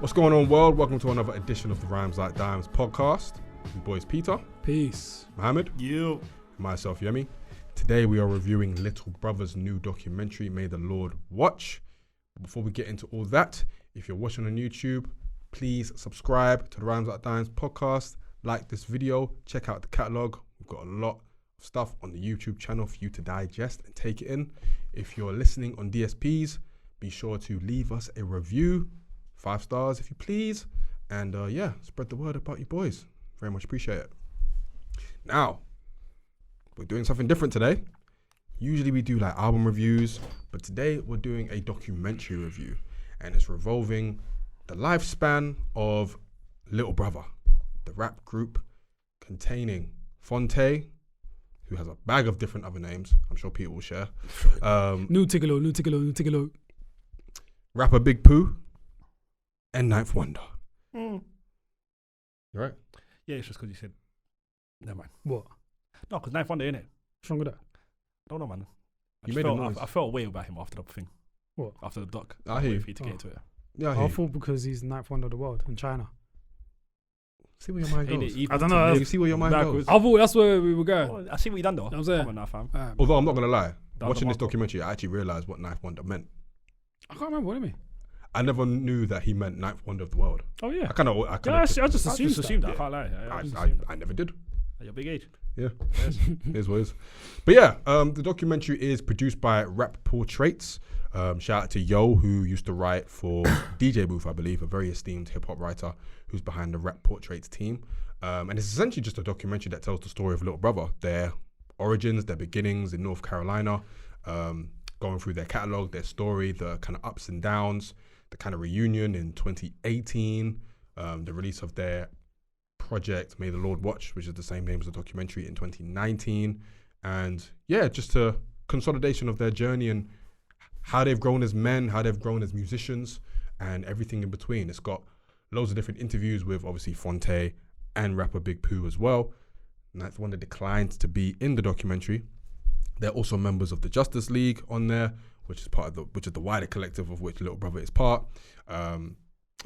What's going on, world? Welcome to another edition of the Rhymes Like Dimes podcast. My boys Peter. Peace. Mohammed. You. Myself, Yemi. Today we are reviewing Little Brother's new documentary, May the Lord Watch. Before we get into all that, if you're watching on YouTube, please subscribe to the Rhymes Like Dimes podcast. Like this video. Check out the catalogue. We've got a lot of stuff on the YouTube channel for you to digest and take it in. If you're listening on DSPs, be sure to leave us a review. 5 stars if you please, and spread the word about you boys. Very much appreciate it. Now, we're doing something different today. Usually we do like album reviews, but today we're doing a documentary review, and it's revolving the lifespan of Little Brother, the rap group containing Phonte, who has a bag of different other names. I'm sure Peter will share. New Tigolo. Rapper Big Pooh, and Ninth Wonder. You right? Yeah, it's just because you said, never mind. What? No, because Ninth Wonder, innit? What's wrong with that? I don't know, man. You made a noise. I felt a way about him after the thing. What? After the doc. I hear you. For you to get into it. Yeah, I thought because he's the 9th wonder of the world in China. See where your mind Ain't goes. it evil I don't to know. live You see where your mind goes. backwards? I thought that's where we were going. Oh, I see what you done though. I was there. Come on now, fam. Although I'm not gonna lie, That was watching a this marvel. documentary, I actually realised what Ninth Wonder meant. I can't remember what it mean. I never knew that he meant Ninth Wonder of the world. Oh yeah. I I just I assumed just assumed that. Yeah. I can't lie. I just assumed that. I never did. At your big age. Yeah, here's what it is. But yeah, the documentary is produced by Rap Portraits. Shout out to Yo, who used to write for DJ Booth, I believe, a very esteemed hip hop writer who's behind the Rap Portraits team. And it's essentially just a documentary that tells the story of Little Brother, their origins, their beginnings in North Carolina, going through their catalog, their story, the kind of ups and downs, the kind of reunion in 2018, the release of their project May the Lord Watch, which is the same name as the documentary, in 2019, and yeah, just a consolidation of their journey and how they've grown as men, how they've grown as musicians, and everything in between. It's got loads of different interviews with obviously Phonte and rapper Big Pooh as well. Ninth Wonder declined to be in the documentary. They're also members of the Justice League on there, which is the wider collective of which Little Brother is part.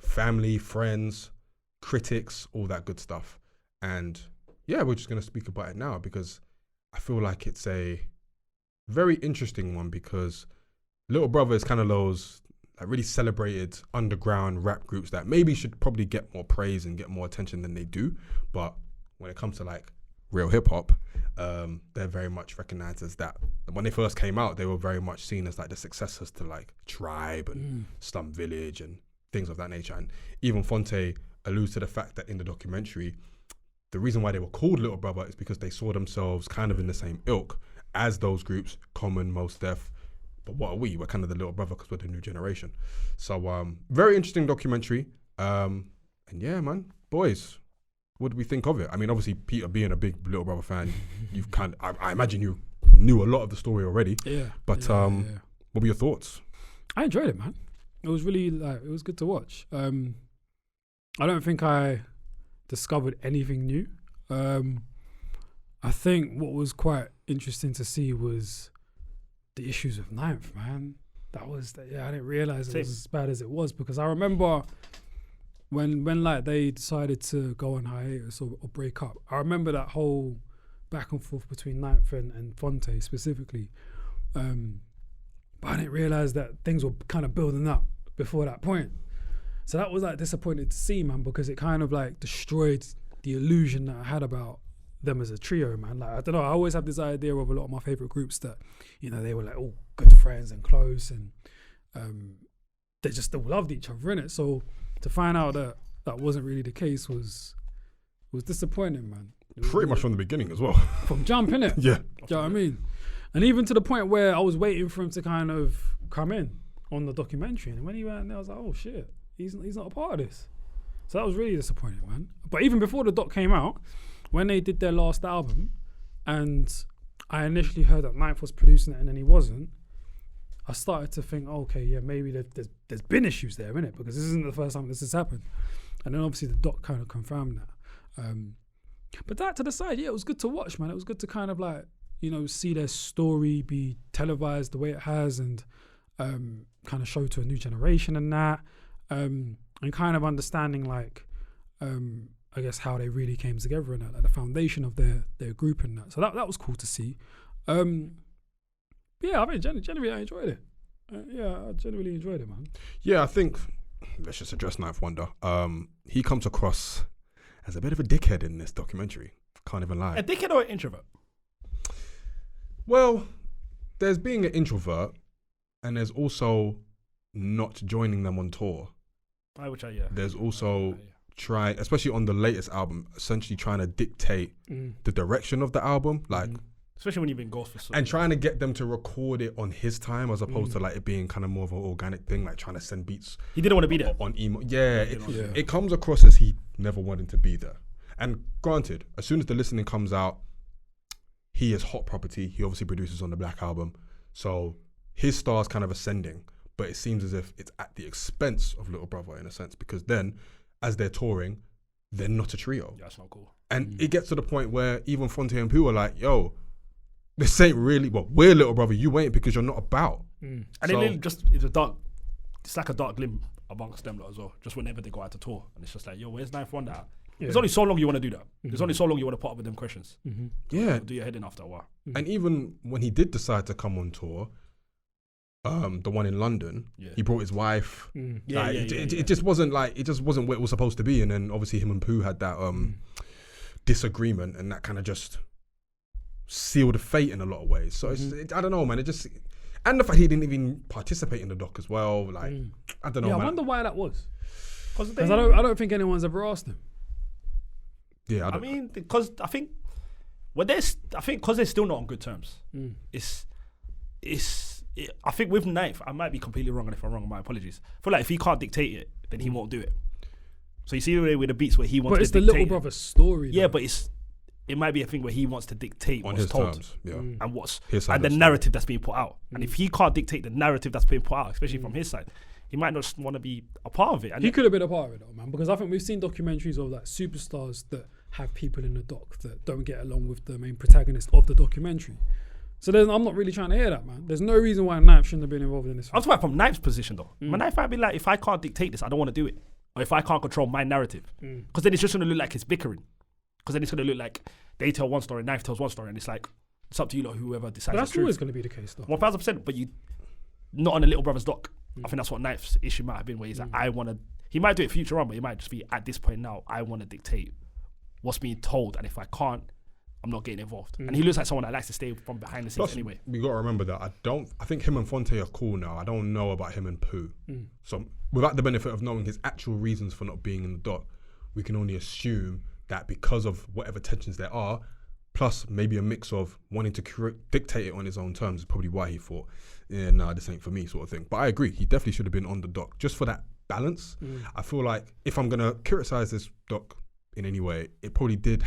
Family, friends, critics, all that good stuff. And yeah, we're just going to speak about it now because I feel like it's a very interesting one because Little Brother is kind of those like really celebrated underground rap groups that maybe should probably get more praise and get more attention than they do. But when it comes to like real hip hop, they're very much recognized as that. When they first came out, they were very much seen as like the successors to like Tribe and Slum Village and things of that nature. And even Phonte alludes to the fact that in the documentary, the reason why they were called Little Brother is because they saw themselves kind of in the same ilk as those groups, Common, Mos Def. But what are we? We're kind of the Little Brother because we're the new generation. So very interesting documentary. And yeah, man, boys, what do we think of it? I mean, obviously, Peter being a big Little Brother fan, you've I imagine you knew a lot of the story already. Yeah. But yeah. what were your thoughts? I enjoyed it, man. It was really it was good to watch. I don't think I discovered anything new. I think what was quite interesting to see was the issues with Ninth, man. I didn't realize it was as bad as it was because I remember when like they decided to go on hiatus or break up. I remember that whole back and forth between Ninth and Phonte specifically. But I didn't realize that things were kind of building up before that point. So that was like disappointing to see, man, because it kind of like destroyed the illusion that I had about them as a trio, man. Like, I don't know, I always have this idea of a lot of my favorite groups that, you know, they were like all good friends and close and they just still loved each other, innit? So to find out that that wasn't really the case was disappointing, man. Pretty much from the beginning as well. From jump, innit? Yeah. Do you know what I mean? And even to the point where I was waiting for him to kind of come in on the documentary, and when he went there, I was like, oh shit, he's not a part of this. So that was really disappointing, man. But even before the doc came out, when they did their last album, and I initially heard that Ninth was producing it and then he wasn't, I started to think, okay, yeah, maybe there's been issues there, innit? Because this isn't the first time this has happened. And then obviously the doc kind of confirmed that. But that to the side, yeah, it was good to watch, man. It was good to kind of like, you know, see their story be televised the way it has and kind of show to a new generation and that. and kind of understanding like I guess how they really came together and that, like the foundation of their group and that. So that was cool to see. Yeah, I mean, generally I enjoyed it. I genuinely enjoyed it, man. Yeah, I think let's just address Ninth Wonder. He comes across as a bit of a dickhead in this documentary. Can't even lie. A dickhead or an introvert? Well, there's being an introvert, and there's also not joining them on tour. There's also trying, especially on the latest album, essentially trying to dictate the direction of the album, like. Especially when you've been ghost for so long. And trying to get them to record it on his time as opposed to like it being kind of more of an organic thing, like trying to send beats. He didn't want to be there. On emo. Yeah, it comes across as he never wanted to be there. And granted, as soon as the listening comes out, he is hot property. He obviously produces on the Black Album. So his star's kind of ascending, but it seems as if it's at the expense of Little Brother in a sense, because then as they're touring, they're not a trio. Yeah, that's not cool. And it gets to the point where even Phonte and Pooh are like, yo, this ain't really, well, we're Little Brother, you ain't because you're not about. And it's like a dark glim amongst them as well, just whenever they go out to tour. And it's just like, yo, where's Ninth Wonder at? Yeah. There's only so long you want to do that. There's only so long you want to put up with them questions. Yeah. Do your head in after a while. And even when he did decide to come on tour, the one in London, he brought his wife. It just wasn't like, it just wasn't what it was supposed to be. And then obviously him and Pooh had that disagreement, and that kind of just sealed the fate in a lot of ways. So it's, I don't know, man. It just, and the fact he didn't even participate in the doc as well. Like, I don't know, man. I wonder why that was. Because I don't think anyone's ever asked him. Yeah, I mean, because I think because they're still not on good terms. I think with Ninth, I might be completely wrong, and if I'm wrong, my apologies. I feel like if he can't dictate it, then he won't do it. So you see with the beats where he wants to dictate. But it's the Little Brother story. Yeah, but it might be a thing where he wants to dictate on what's his told terms, and what's and the narrative that's being put out. And if he can't dictate the narrative that's being put out, especially from his side, he might not want to be a part of it. And he could have been a part of it though, man, because I think we've seen documentaries of like superstars that have people in the doc that don't get along with the main protagonist of the documentary. So I'm not really trying to hear that, man. There's no reason why Ninth shouldn't have been involved in this. I'm talking from Ninth's position though. My Ninth might be like, if I can't dictate this, I don't want to do it. Or if I can't control my narrative. Because then it's just going to look like it's bickering. Because then it's going to look like they tell one story, Ninth tells one story, and it's like, it's up to you, like, whoever decides. But that's always going to be the case, though. 1000%, but you, not on the Little Brother's doc. I think that's what Ninth's issue might have been, where he's like, I want to, he might do it future on, but he might just be, at this point now, I want to dictate what's being told, and if I can't, I'm not getting involved. And he looks like someone that likes to stay from behind the scenes. Plus, anyway. We got to remember that I think him and Phonte are cool now. I don't know about him and Pooh. So without the benefit of knowing his actual reasons for not being in the doc, we can only assume that because of whatever tensions there are, plus maybe a mix of wanting to dictate it on his own terms is probably why he thought, yeah, nah, this ain't for me, sort of thing. But I agree, he definitely should have been on the doc just for that balance. I feel like if I'm going to criticize this doc in any way, it probably did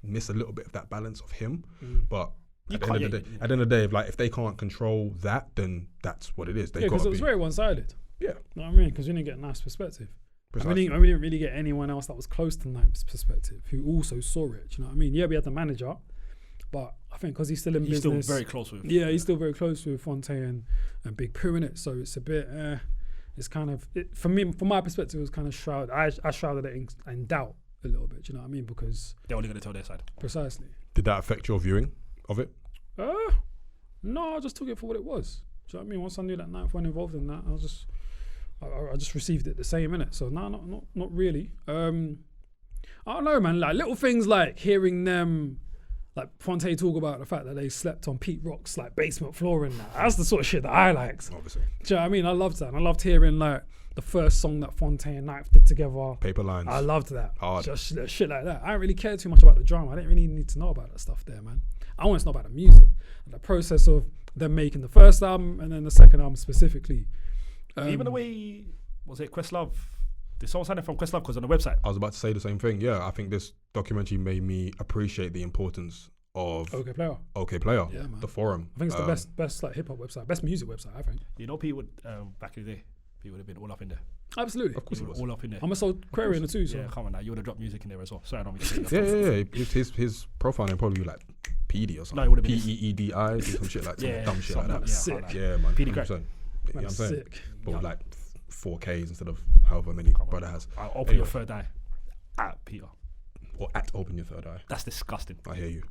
miss a little bit of that balance of him. But at the end of the day, if they can't control that, then that's what it is. Because it was very one-sided. Yeah. You know what I mean? Because we didn't get Ninth's perspective. We didn't really get anyone else that was close to Ninth's perspective who also saw it. Do you know what I mean? Yeah, we had the manager, but I think because he's still in business. He's still very close with. Yeah, he's still very close with Phonte and Big Pooh in it. So it's a bit, it's kind of, from my perspective, it was kind of shrouded. I shrouded it in doubt a little bit. Do you know what I mean? Because they're only going to tell their side. Precisely. Did that affect your viewing of it? No, I just took it for what it was. Do you know what I mean? Once I knew that Ninth wasn't involved in that, I just received it the same minute. So no, not really. I don't know, man. Like little things like hearing them, like Phonte talk about the fact that they slept on Pete Rock's like basement floor and that. That's the sort of shit that I liked. Obviously. Do you know what I mean? I loved that. And I loved hearing like the first song that Phonte and Ninth did together. Paper Lines. I loved that. Hard. Just shit like that. I didn't really care too much about the drama. I didn't really need to know about that stuff there, man. I want to know about the music and the process of them making the first album and then the second album specifically. Even the way, was it Questlove? Did someone sign it from Questlove? Because on the website. I was about to say the same thing. Yeah, I think this documentary made me appreciate the importance of OK Player. OK Player, yeah, man. The forum. I think it's the best like hip hop website, best music website, I think. You know, Pete would, back in the day, Pete would have been all up in there. Absolutely. Of course he was. All up in there. I'm a soul query in the too. So. Yeah, come on now. You would have dropped music in there as well. Sorry, I don't mean to say Yeah. His profile name probably like PD or something. No, it would have been PEEDI, some shit like that. Yeah, dumb shit like that. Sick. Yeah, man. PD crack. You know what I'm saying? Sick. But like 4Ks instead of however many brother has. I'll open your third eye at Peter. Or at open your third eye. That's disgusting. I hear you.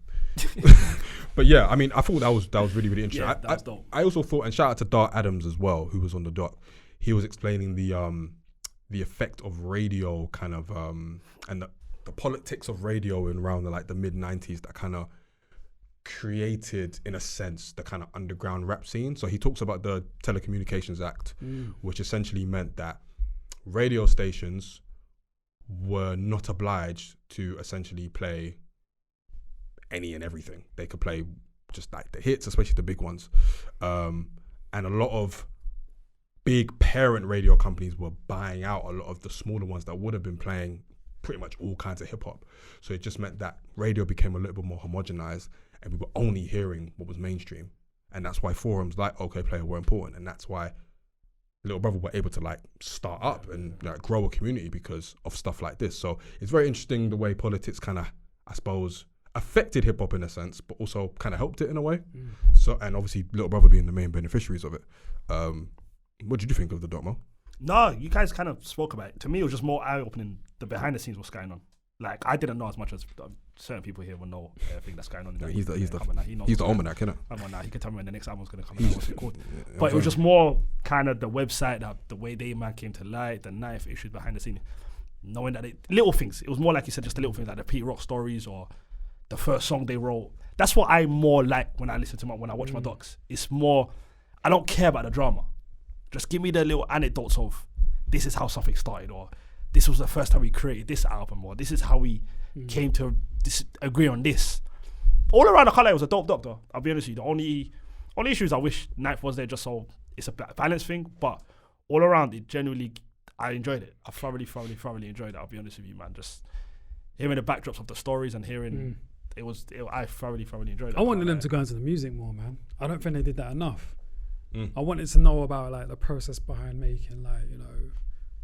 But yeah, I mean, I thought that was really, really interesting. Yeah, that was dope. I also thought, and shout out to Dart Adams as well, who was on the doc. He was explaining the effect of radio kind of and the politics of radio in around the mid 90s that kind of created, in a sense, the kind of underground rap scene. So he talks about the Telecommunications Act, which essentially meant that radio stations were not obliged to essentially play any and everything. They could play just like the hits, especially the big ones. And a lot of big parent radio companies were buying out a lot of the smaller ones that would have been playing pretty much all kinds of hip hop. So it just meant that radio became a little bit more homogenized and we were only hearing what was mainstream. And that's why forums like OK Player were important. And that's why Little Brother were able to start up and grow a community because of stuff like this. So it's very interesting the way politics kind of, I suppose, affected hip hop in a sense, but also kind of helped it in a way. So, and obviously Little Brother being the main beneficiaries of it. What did you think of the doc, Mo? No, you guys kind of spoke about it. To me, it was just more eye-opening, the behind the scenes, what's going on. Like, I didn't know as much as certain people here will know everything that's going on. He's the almanac, innit? Come on now, he can tell me when the next album's going to come out, what's it called. But it was just more kind of the website, the way they came to light, the knife issues behind the scene, knowing that little things. It was more like you said, just the little things like the Pete Rock stories or the first song they wrote. That's what I more like when I listen to when I watch my docs. It's more, I don't care about the drama. Just give me the little anecdotes of this is how something started, or this was the first time we created this album, or this is how we came to agree on this. All around, I can't lie, it was a dope doctor. I'll be honest with you. The only issues I wish Knife was there just so it's a balance thing, but all around, it genuinely, I enjoyed it. I thoroughly enjoyed it. I'll be honest with you, man. Just hearing the backdrops of the stories and hearing I thoroughly enjoyed it. I wanted them to go into the music more, man. I don't think they did that enough. I wanted to know about the process behind making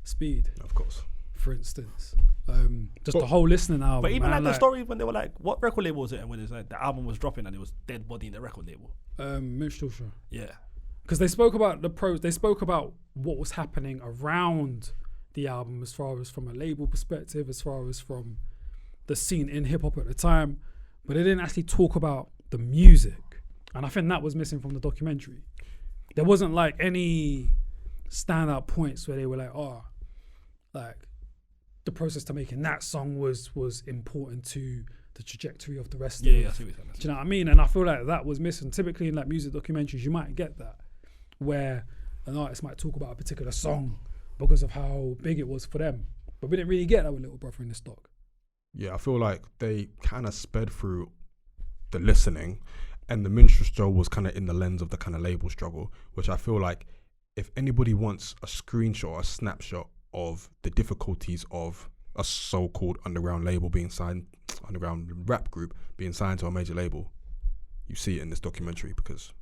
Speed, of course, for instance. Just the whole listening album. But even the story when they were like, what record label was it? And when it was the album was dropping and it was Dead Body in the record label. Minstrel Show. Yeah. Because they spoke about they spoke about what was happening around the album as far as from a label perspective, as far as from the scene in hip hop at the time, but they didn't actually talk about the music. And I think that was missing from the documentary. There wasn't any standout points where they were the process to making that song was important to the trajectory of the rest of it. Yeah, I see what you're saying. Do you know what I mean? And I feel like that was missing. Typically in music documentaries, you might get that, where an artist might talk about a particular song because of how big it was for them. But we didn't really get that with Little Brother in this doc. Yeah, I feel like they kind of sped through the listening, and the Minstrel Show was kind of in the lens of the kind of label struggle, which I feel like if anybody wants a screenshot or a snapshot of the difficulties of a so-called underground label being signed, underground rap group being signed to a major label, you see it in this documentary because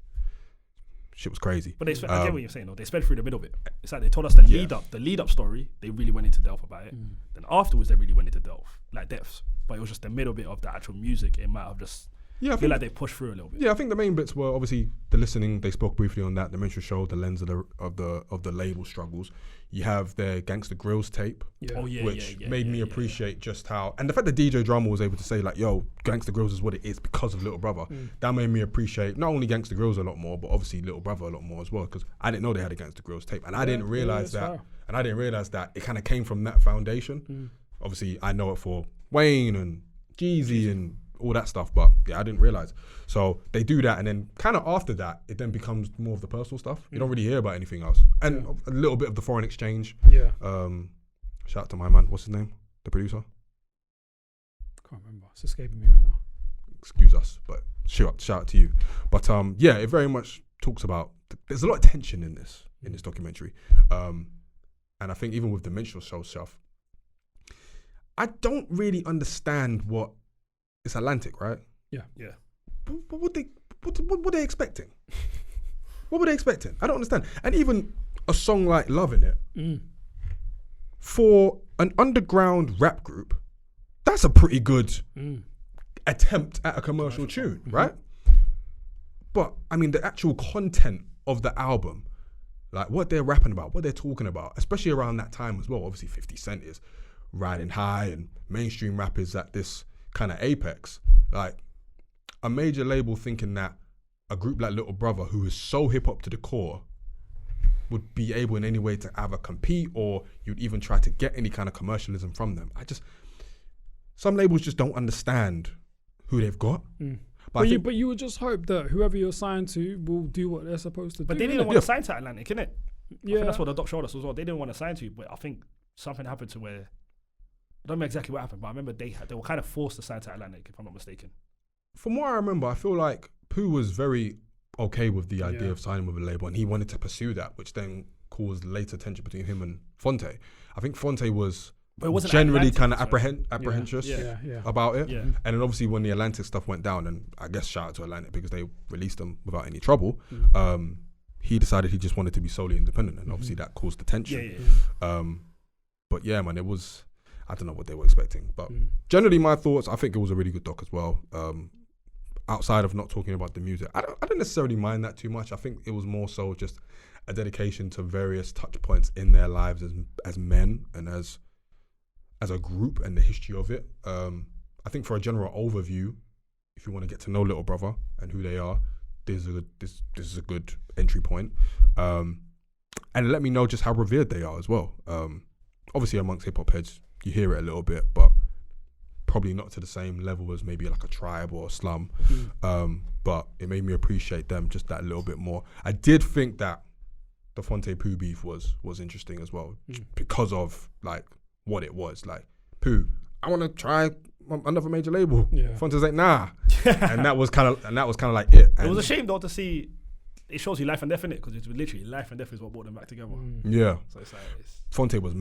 shit was crazy. But I get what you're saying though. They sped through the middle bit. It's like they told us the lead up story. They really went into depth about it. Then afterwards, they really went into depths. But it was just the middle bit of the actual music. It might have just. I feel like they pushed through a little bit. Yeah, I think the main bits were obviously the listening. They spoke briefly on that. The Minstrel Show, the lens of the label struggles. You have their Gangsta Grills tape, which made me appreciate just how, and the fact that DJ Drama was able to say yo, Gangsta Grills is what it is because of Little Brother. That made me appreciate not only Gangsta Grills a lot more, but obviously Little Brother a lot more as well, because I didn't know they had a Gangsta Grills tape, and I didn't realize that. And I didn't realize that it kind of came from that foundation. Obviously, I know it for Wayne and Jeezy and all that stuff, but I didn't realize. So they do that, and then kind of after that, it then becomes more of the personal stuff. You don't really hear about anything else, and a little bit of the foreign exchange. Shout out to my man. What's his name? The producer. Can't remember. It's escaping me right now. Excuse us, but shout out to you. But it very much talks about. There's a lot of tension in this documentary, and I think even with the Minstrel Show stuff, I don't really understand what. It's Atlantic, right? Yeah. What were they expecting? What were they expecting? I don't understand. And even a song like Lovin' It, for an underground rap group, that's a pretty good attempt at a commercial tune, right? But I mean, the actual content of the album, like what they're rapping about, what they're talking about, especially around that time as well. Obviously 50 Cent is riding high and mainstream rap is at this kind of apex. Like a major label thinking that a group like Little Brother, who is so hip hop to the core, would be able in any way to either compete or you'd even try to get any kind of commercialism from them. Some labels just don't understand who they've got. But you would just hope that whoever you're signed to will do what they're supposed to do. But they didn't want to sign to Atlantic, innit? Yeah. I think that's what the doc showed us as well. They didn't want to sign to you, but I think something happened to where, I don't know exactly what happened, but I remember they were kind of forced to sign to Atlantic, if I'm not mistaken. From what I remember, I feel like Pooh was very okay with the idea of signing with a label, and he wanted to pursue that, which then caused later tension between him and Phonte. I think Phonte was generally kind of apprehensive about it. Yeah. And then obviously when the Atlantic stuff went down, and I guess shout out to Atlantic because they released them without any trouble, he decided he just wanted to be solely independent, and obviously that caused the tension. But yeah, man, it was, I don't know what they were expecting. But generally my thoughts, I think it was a really good doc as well. Outside of not talking about the music, I don't necessarily mind that too much. I think it was more so just a dedication to various touch points in their lives as men and as a group and the history of it. I think for a general overview, if you want to get to know Little Brother and who they are, this is a good entry point. And let me know just how revered they are as well. Obviously amongst hip hop heads, you hear it a little bit, but probably not to the same level as maybe like a Tribe or a Slum. But it made me appreciate them just that little bit more. I did think that the Phonte Pooh beef was interesting as well, because of like what it was. Like, Pooh, I want to try another major label. Phonte's like, nah. and that was kind of like it. And it was a shame though to see. It shows you life and death in it, because it's literally life and death is what brought them back together. Yeah. So it's like Phonte was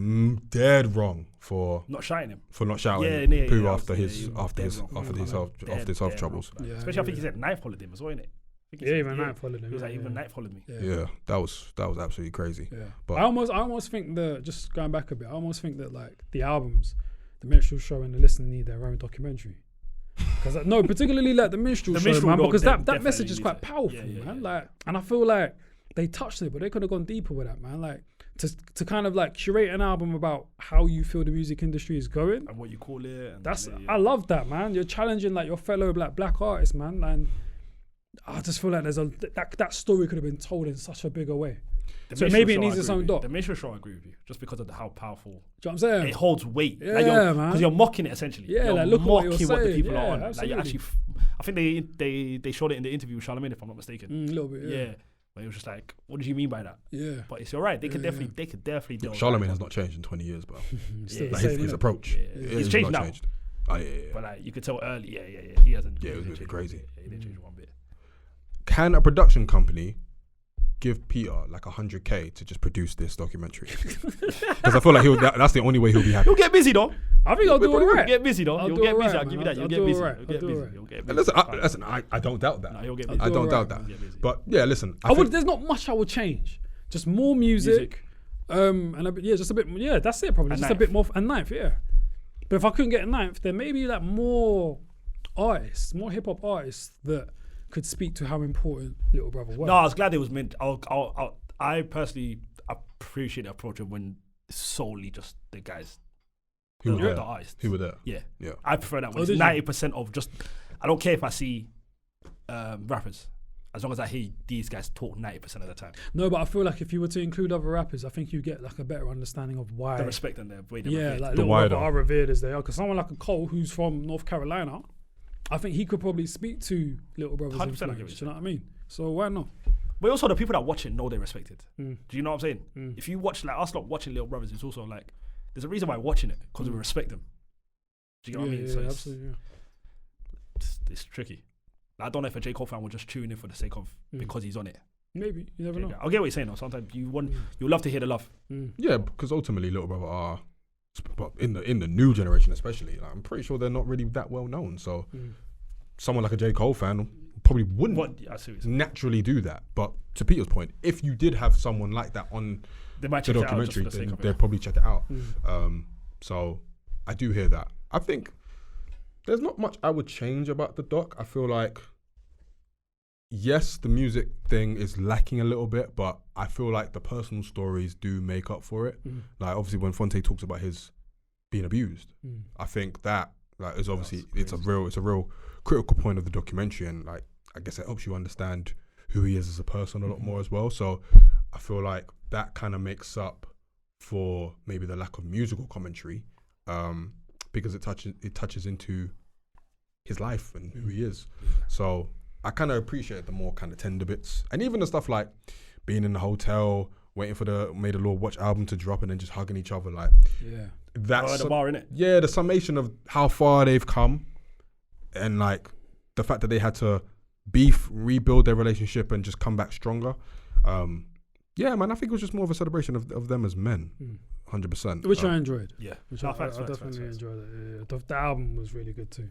dead wrong for not shouting him. Pooh after his health troubles. Especially I think he said Knife followed him as well, innit? Even Knife followed him. He was like, even Knife followed me. Yeah, that was absolutely crazy. Yeah. But I almost think that, just going back a bit, I almost think that like the albums, the Minstrel Show and the Listener need their own documentary. Because particularly like the Minstrel Show, man, because that message is quite powerful, man. Like, and I feel like they touched it, but they could have gone deeper with that, man. Like to kind of like curate an album about how you feel the music industry is going and what you call it. And I love that, man. You're challenging like your fellow black artists, man, and I just feel like there's that story could have been told in such a bigger way. So maybe it needs its own doc. The Minstrel Show, I agree with you, just because of how powerful. Do you know what I'm saying? It holds weight. Yeah, man. Because you're mocking it essentially. Yeah, you're like look mocking what the people yeah, are on. Absolutely. Like you're actually, I think they showed it in the interview with Charlamagne, if I'm not mistaken. A little bit. Yeah. But it was just like, what did you mean by that? Yeah. But it's alright. They could definitely do it. Charlamagne has not changed in 20 years, bro. His approach. He's changed now. Changed. Oh, yeah. But like you could tell early, he hasn't. Yeah, it was really crazy. He didn't change one bit. Can a production company give Peter like 100K to just produce this documentary? Because I feel like that's the only way he'll be happy. He'll get busy though. I think I'll do all right. He'll get busy though. He'll get busy. I'll give you that. You'll get busy. He'll get busy. Listen, I don't doubt that. No, he'll get busy. I don't doubt that. But yeah, listen. There's not much I would change. Just more music. And just a bit. Yeah, that's it probably. Just a bit more. And Ninth, yeah. But if I couldn't get a Ninth, then maybe like more artists, more hip hop artists that could speak to how important Little Brother was. No, I was glad it was meant. I personally appreciate the approach of when it's solely just the guys, the artists. Who were there? Yeah. I prefer that when it's 90% of just. I don't care if I see rappers, as long as I hear these guys talk 90% of the time. No, but I feel like if you were to include other rappers, I think you get like a better understanding of why the respect and the way they revered. Like Little Brother are revered as they are. Because someone like a Cole who's from North Carolina, I think he could probably speak to Little Brother's influence. Do you know what I mean? So why not? But also the people that watch it know they're respected. Do you know what I'm saying? If you watch, like us not watching Little Brothers, it's also like, there's a reason why we're watching it, because we respect them. Do you know what I mean? So absolutely, it's tricky. Like, I don't know if a J. Cole fan will just tune in for the sake of, because he's on it. Maybe, you never know. I'll get what you're saying though. Sometimes you love to hear the love. Yeah, because ultimately Little Brother are, in the new generation especially, like, I'm pretty sure they're not really that well known. So someone like a J. Cole fan probably wouldn't naturally do that. But to Peter's point, if you did have someone like that on the documentary, then they'd probably check it out. So I do hear that. I think there's not much I would change about the doc. I feel like yes, the music thing is lacking a little bit, but I feel like the personal stories do make up for it. Like obviously when Phonte talks about his being abused, I think that like is obviously it's a real critical point of the documentary, and like I guess it helps you understand who he is as a person a lot more as well. So I feel like that kind of makes up for maybe the lack of musical commentary, because it touches into his life and who he is. So I kind of appreciate the more kind of tender bits, and even the stuff like being in the hotel, waiting for the Made the Lord Watch album to drop, and then just hugging each other. Like, that's the bar, innit? Yeah, the summation of how far they've come, and like the fact that they had to rebuild their relationship, and just come back stronger. Yeah, man, I think it was just more of a celebration of them as men, 100%. Which I enjoyed. Yeah, Which I definitely enjoyed it. Yeah. The album was really good too.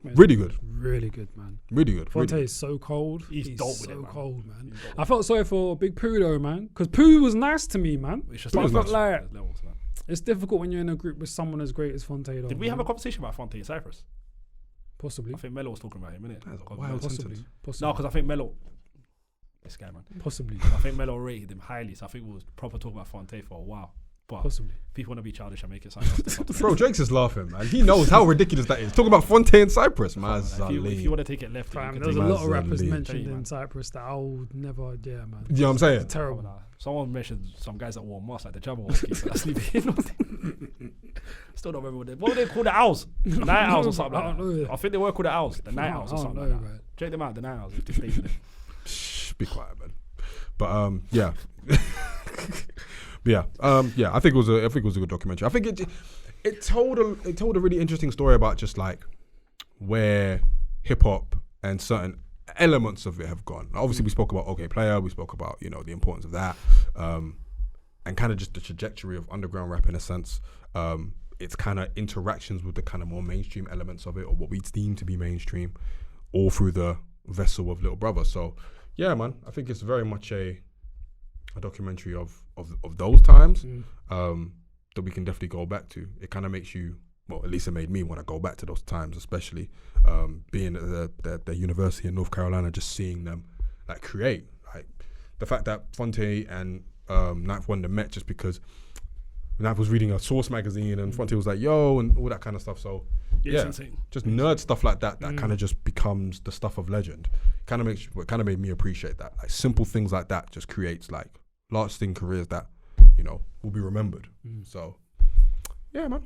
Really good. Really good, man. Really good. Phonte is so cold. He's dope with so it, man. cold, man. I felt sorry for Big Pooh though, man, because Pooh was nice to me, man. It's just But I felt nice. like levels, man. it's difficult when you're in a group with someone as great as Phonte. Though, Did we have a conversation about Phonte in Cyprus? Possibly. I think Melo was talking about him, innit? That's a wild Possibly. sentence. Possibly. No, because I think Melo, this guy, man. Possibly. I think Melo rated him highly, so I think we was proper talking about Phonte for a while. But Possibly. people want to be childish and make it something else. Bro, Jake's just laughing, man. He knows how ridiculous that is. Talking about Phonte in Cyprus, man. If you want to take it left, Fam, you there's can a take lot of rappers Mazali. mentioned Tell you, in man. Cyprus that I would never, yeah, man. You know what I'm saying? It's terrible. Someone mentioned some guys that wore masks like the Jabberwocky, but that's neither Still don't remember what were they called, the owls? The night owls or something I don't like know. that. I think they were called the owls, the night I owls or don't something know, like that. man. Check them out, the night owls. If they stay with them. Shh, be quiet, man. But yeah. Yeah, I think it was a good documentary. I think it told a really interesting story about just like where hip hop and certain elements of it have gone. Obviously, we spoke about OK Player, we spoke about the importance of that, and kind of just the trajectory of underground rap in a sense. Its kind of interactions with the kind of more mainstream elements of it, or what we deem to be mainstream, all through the vessel of Little Brother. So yeah, man, I think it's very much a documentary of those times that we can definitely go back to. It kind of makes you, well, at least it made me want to go back to those times, especially being at the university in North Carolina, just seeing them like create. Like the fact that Phonte and Ninth Wonder met just because Ninth was reading a Source magazine and Phonte was like, yo, and all that kind of stuff. So yeah, just nerd stuff like that kind of just becomes the stuff of legend. Kind of made me appreciate that. Like simple things like that just creates like lasting careers that will be remembered. So yeah, man.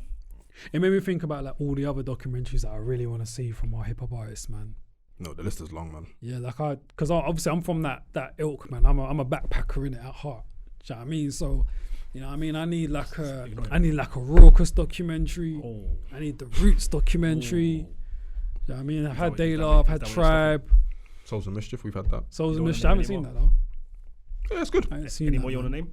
It made me think about like all the other documentaries that I really want to see from our hip hop artists, man. No, the list is long, man. Yeah, like because obviously I'm from that ilk, man. I'm a backpacker in it at heart. Do you know what I mean? So, you know what I mean? I need like a Raucous documentary. Oh. I need the Roots documentary. You know what I mean? I've had Day Love, I've had Tribe. Souls of Mischief, we've had that. Souls of You Mischief. don't I wanna haven't name seen any that though. Yeah, it's good. I ain't seen Any that, more you want to man. name?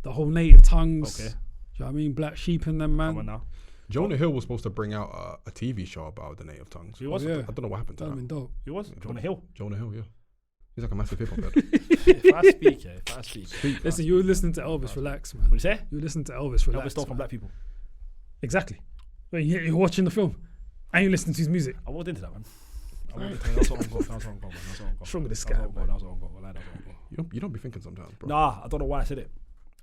The whole Native Tongues. Okay. Do you know what I mean? Black Sheep in them, Come on man. now. Jonah Hill was supposed to bring out a TV show about the native tongues. Who was yeah. it? I don't know what happened to That'd that. been dope. Who was it? Jonah Hill. Jonah Hill, yeah. He's like a massive hip hop head. If I speak. Listen, you were listening to Elvis, relax, man. What do you say? You were listening to Elvis, relax. Elvis stole from man. black people. Exactly. Wait, you're watching the film and you're listening to his music. I walked into that, man. That's what I'm going. Strong with this guy, man. That's what I'm going. You don't be thinking sometimes, bro. Nah, I don't know why I said it.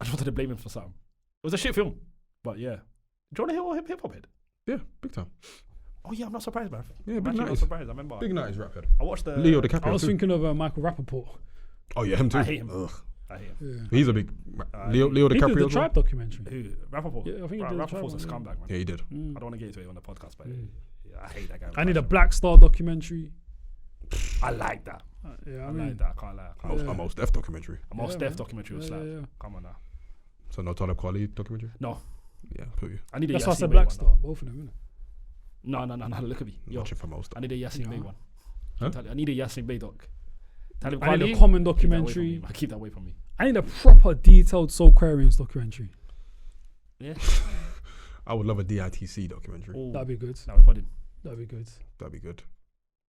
I just wanted to blame him for something. It was a shit film, but yeah. Jonah Hill, hip hop head. Yeah, big time. Oh yeah, I'm not surprised, man. Yeah, I'm big actually not 90s. surprised. I remember. Big 90s rap head. I watched the Leo I DiCaprio was too. thinking of Michael Rappaport. Oh yeah, him too. I hate him. Ugh. I hate him. Yeah. He's a big Leo He did DiCaprio the as well. Tribe documentary. Who? Rappaport. Yeah, I think he did the Rappaport's a Tribe one, scumbag, man. Yeah, he did. I don't want to get into it on the podcast, but yeah, I hate that guy. I need a Black Star documentary. I like that. Yeah, I like that. I can't lie. A Mos Def documentary. A Mos Yeah, Def man. documentary was Yeah, slap. yeah, yeah. Come on now. So no Talib Kweli documentary. No, Yeah, put you. I need a That's why I Yasin said Bey Black one, Star. though. Both of them, innit? No. Look at me. Yo, Watch it for Mos I Def. need a Yasin Bey Yeah. one. Huh? I need a Yasin Bey doc. Talib I need Kweli, a Common keep that away from me, documentary. man. Keep that away from me. I need a proper detailed Soulquarians documentary. Yeah. I would love a DITC documentary. Oh, That'd be good. now we're budding. That'd be good. That'd be good.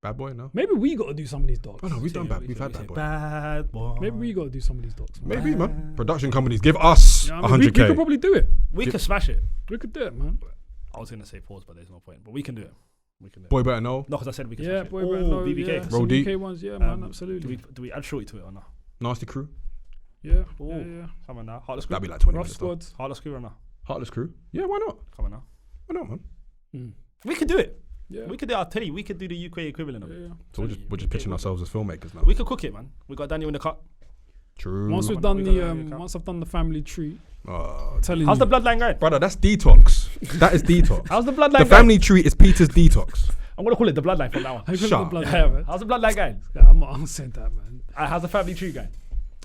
Bad Boy, no? Maybe we got to do some of these docs. Oh no, we've done bad. We've had Bad Boy. Bad boy. Maybe we got to do some of these docs. Man. Maybe, man. Production companies, give us You know what I mean? We 100K. could probably do it. We could smash it. We could do it, man. I was gonna say pause, but there's no point. But we can do it. We can do it. Boy Better Know. No, because I said we can. Yeah, smash it. boy, better know. BBK. Yeah, Roll some deep. UK ones, yeah, man, absolutely. Do we add Shorty to it or not? Nasty Crew. Yeah, Ooh. yeah. Come on now. Heartless Crew. That'd be like 20 Rough minutes. Though. squad. Heartless Crew or not? Heartless Crew. Yeah, why not? Come on now. Why not, man? We could do it. Yeah. We could do. I'll tell you, we could do the UK equivalent of it. Yeah. So we're just pitching ourselves as filmmakers now. We could cook it, man. We got Daniel in the cut. True. Once we've Come on, done we the gotta recap. once I've done the family tree, Oh, telling How's you, the bloodline going? brother, that's detox. That is detox. How's the bloodline The going? family tree is Peter's detox. I'm gonna call it the bloodline from now on. how you Shut feel up. about the Yeah, blood, man? how's the bloodline going? Yeah, I'm saying that, man. How's the family tree going?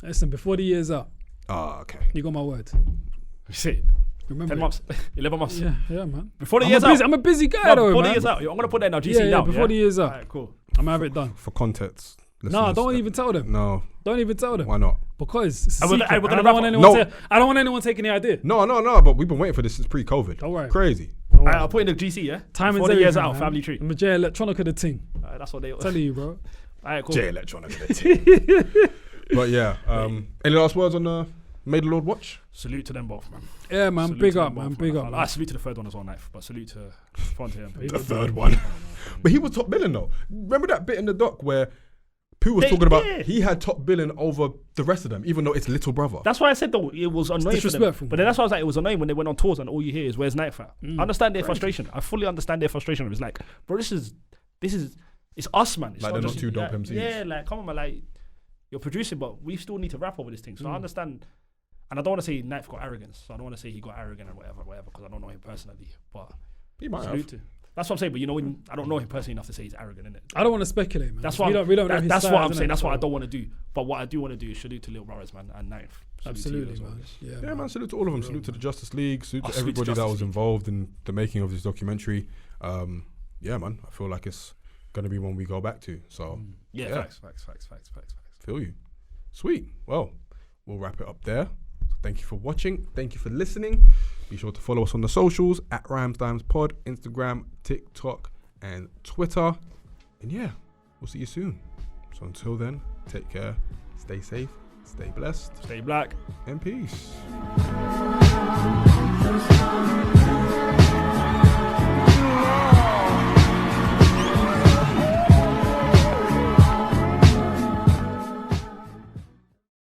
Listen, before the year's up, Oh, okay. you got my word. Shit. Remember 10 it. months. 11 months. Yeah, yeah, man. Before the I'm year's a busy, out. I'm a busy guy No, though, before the man. year's out. I'm gonna put that in our GC Yeah, now. before the year's up, Alright, cool. I'm gonna have it done. For context. No, listeners, don't even tell them. No. Don't even tell them. Why not? Because it's a And we're- secret. and we're I gonna don't want wrap up. anyone. No. I don't want anyone taking the idea. No. But we've been waiting for this since pre-COVID. Don't worry. Crazy. Don't worry. I'll put in the GC, yeah? Time before is the year's everything, out, man. family tree. I'm a J Electronica the thing. That's what they. Telling you, bro. Alright, cool. J Electronic. But yeah. Any last words on May the Lord Watch? Salute to them both, man. Yeah, man. Salute Big to up, them man. both, Big man. up. I Man. salute to the third one as well, knife. But salute to Phonte and The third one. But he was top billing though. Remember that bit in the doc where Pooh was talking about he had top billing over the rest of them, even though it's little brother. That's why I said though it was annoying for them. disrespectful. But then that's why I was like, it was annoying when they went on tours and all you hear is where's Knife at. I understand their frustration. I fully understand their frustration. It's like, bro, this is it's us, man. It's Like they're not just- two dope like, MCs. Yeah, like come on, man. Like you're producing, but we still need to rap over this thing. So I understand. And I don't want to say Knife got arrogance. So I don't want to say he got arrogant and whatever, because I don't know him personally. But He might salute have. to. That's what I'm saying. But you know, when I don't know him personally enough to say he's arrogant, innit? I don't want to speculate, man. That's what we don't know his that's what style, I'm saying. innit? That's what I So- don't want to do. But what I do want to do is salute to Little Brothers, man, and Knife. Salute to you Absolutely, as well. man. Yeah, man. Salute to all of them. Salute to the Justice League. Salute to Salute to everybody that Justice was League. involved in the making of this documentary. Yeah, man. I feel like it's gonna be one we go back to. So Yeah, Yeah. facts. feel you. Sweet. Well, we'll wrap it up there. Thank you for watching. Thank you for listening. Be sure to follow us on the socials at RhymesDimesPod, Instagram, TikTok, and Twitter. And yeah, we'll see you soon. So until then, take care, stay safe, stay blessed, Stay black. and peace.